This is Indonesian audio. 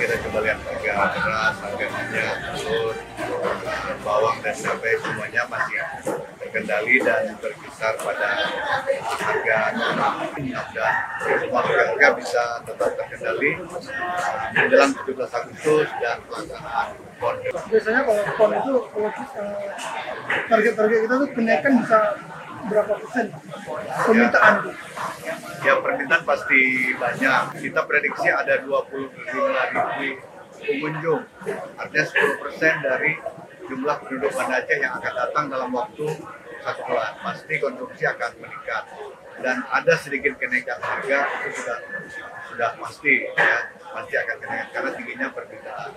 kita coba lihat harga beras, harga minyak, telur, bawang dan cabai semuanya masih terkendali dan berkisar pada harga normal. Dan semua harga bisa tetap terkendali menjelang 17 Agustus dan pelaksanaan PON. Biasanya kalau PON itu target-target kita tuh kenaikan bisa berapa persen permintaan itu? Ya, permintaan pasti banyak. Kita prediksi ada 25.000 pengunjung, artinya 10% dari jumlah penduduk Banda Aceh yang akan datang dalam waktu 1 bulan. Pasti konsumsi akan meningkat dan ada sedikit kenaikan harga itu sudah pasti ya, pasti akan kenaikan karena tingginya permintaan.